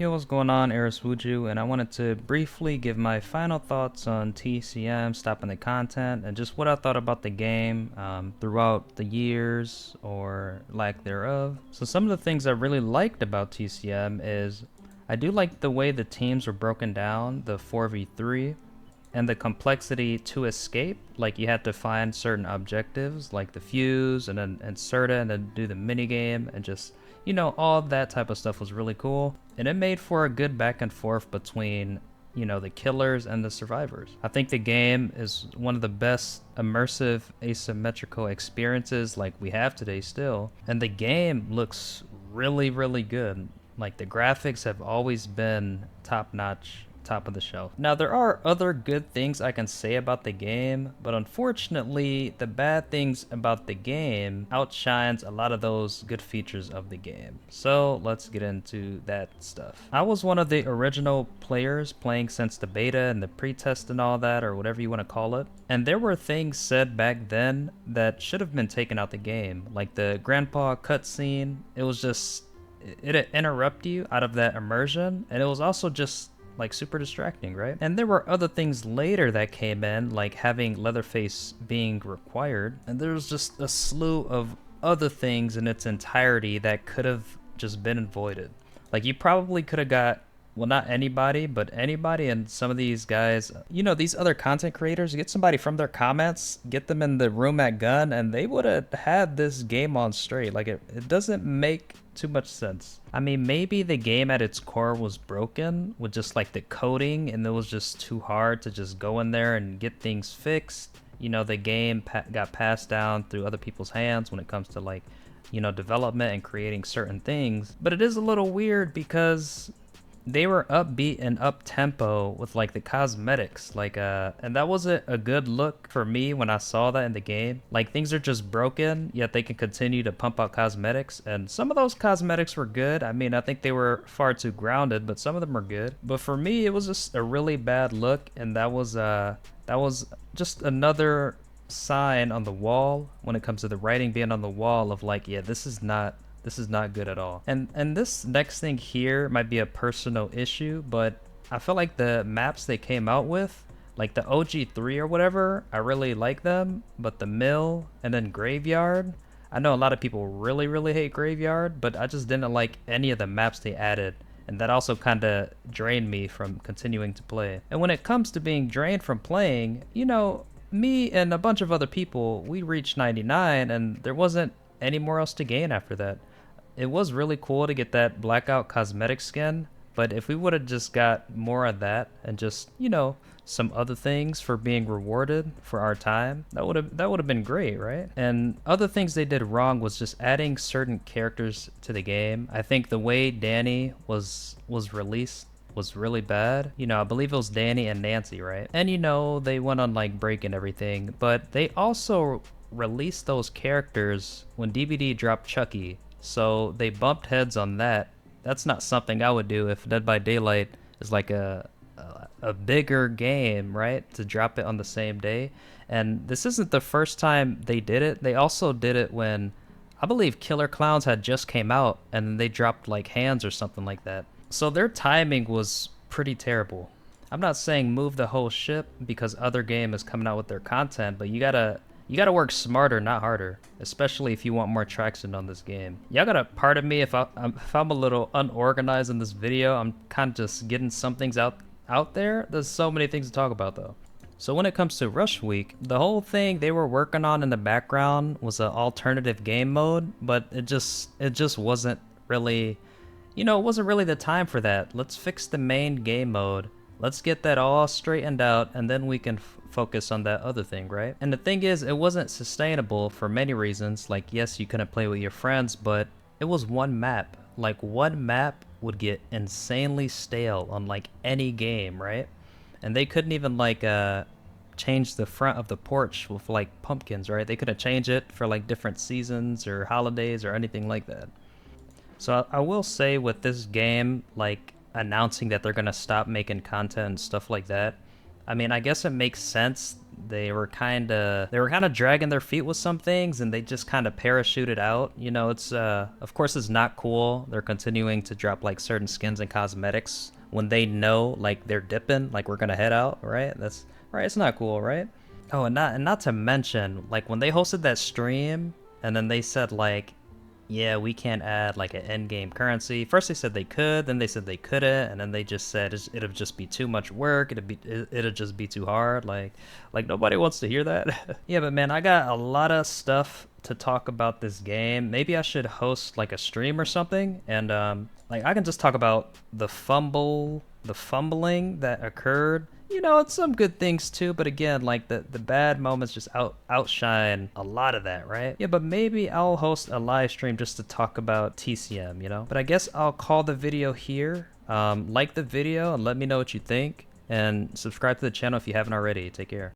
Yo, what's going on, Eris Wuju, and I wanted to briefly give my final thoughts on TCM, stopping the content, and just what I thought about the game throughout the years, or lack thereof. So some of the things I really liked about TCM is I do like the way the teams were broken down, the 4v3, and the complexity to escape. Like you had to find certain objectives, like the fuse, and then insert it, and then do the mini game, and just all of that type of stuff was really cool. And it made for a good back and forth between the killers and the survivors. I think the game is one of the best immersive asymmetrical experiences like we have today still. And the game looks really, really good. Like the graphics have always been top notch, top of the shelf. Now there are other good things I can say about the game, but unfortunately the bad things about the game outshines a lot of those good features of the game. So let's get into that stuff. I was one of the original players playing since the beta and the pre-test and all that, or whatever you want to call it. And there were things said back then that should have been taken out the game, like the grandpa cutscene. It was just, it interrupt you out of that immersion, and it was also just like super distracting, right? And there were other things later that came in, like having Leatherface being required, and there was just a slew of other things in its entirety that could have just been avoided. Like you probably could have got, well, not anybody, but anybody, and some of these guys, these other content creators, get somebody from their comments, get them in the room at gun, and they would have had this game on straight. Like it doesn't make too much sense. I mean, maybe the game at its core was broken with just like the coding, and it was just too hard to just go in there and get things fixed. The game got passed down through other people's hands when it comes to like, development and creating certain things. But it is a little weird because they were upbeat and up tempo with like the cosmetics, like and that wasn't a good look for me when I saw that in the game. Like things are just broken, yet they can continue to pump out cosmetics, and some of those cosmetics were good. I mean, I think they were far too grounded, but some of them were good. But for me, it was just a really bad look, and that was just another sign on the wall when it comes to the writing being on the wall of like, yeah, this is not good at all. And this next thing here might be a personal issue, but I feel like the maps they came out with, like the OG3 or whatever, I really like them, but the mill and then graveyard, I know a lot of people really, really hate graveyard, but I just didn't like any of the maps they added. And that also kind of drained me from continuing to play. And when it comes to being drained from playing, me and a bunch of other people, we reached 99 and there wasn't any more else to gain after that. It was really cool to get that blackout cosmetic skin, but if we would have just got more of that and just, some other things for being rewarded for our time, that would have been great, right? And other things they did wrong was just adding certain characters to the game. I think the way Danny was released was really bad. I believe it was Danny and Nancy, right? And they went on like break and everything, but they also released those characters when DBD dropped Chucky. So they bumped heads on that. That's not something I would do if Dead by Daylight is like a bigger game, right? To drop it on the same day. And this isn't the first time they did it. They also did it when I believe Killer Clowns had just came out and they dropped like Hands or something like that. So their timing was pretty terrible. I'm not saying move the whole ship because other game is coming out with their content, but you gotta work smarter, not harder, especially if you want more traction on this game. Y'all gotta pardon me if I'm a little unorganized in this video. I'm kind of just getting some things out there. There's so many things to talk about though. So when it comes to Rush Week, the whole thing they were working on in the background was an alternative game mode, but it just wasn't really, it wasn't really the time for that. Let's fix the main game mode. Let's get that all straightened out, and then we can focus on that other thing, right? And the thing is, it wasn't sustainable for many reasons. Like, yes, you couldn't play with your friends, but it was one map. Like, one map would get insanely stale on, like, any game, right? And they couldn't even, like, change the front of the porch with, like, pumpkins, right? They couldn't change it for, like, different seasons or holidays or anything like that. So I will say with this game, like, announcing that they're gonna stop making content and stuff like that, I mean, I guess it makes sense they were kind of dragging their feet with some things, and they just kind of parachuted out. You know, it's of course it's not cool. They're continuing to drop like certain skins and cosmetics when they know like they're dipping, like we're gonna head out, right? That's right. It's not cool, right? Oh, and not to mention, like when they hosted that stream, and then they said like, yeah, we can't add like an end-game currency. First they said they could, then they said they couldn't, and then they just said it'd just be too much work. It'd just be too hard. Like nobody wants to hear that. Yeah, but man, I got a lot of stuff to talk about this game. Maybe I should host like a stream or something, and like I can just talk about the fumbling that occurred. You know, it's some good things too, but again, like the bad moments just outshine a lot of that, right? Yeah, but maybe I'll host a live stream just to talk about TCM, you know? But I guess I'll call the video here. Like the video and let me know what you think, and subscribe to the channel if you haven't already. Take care.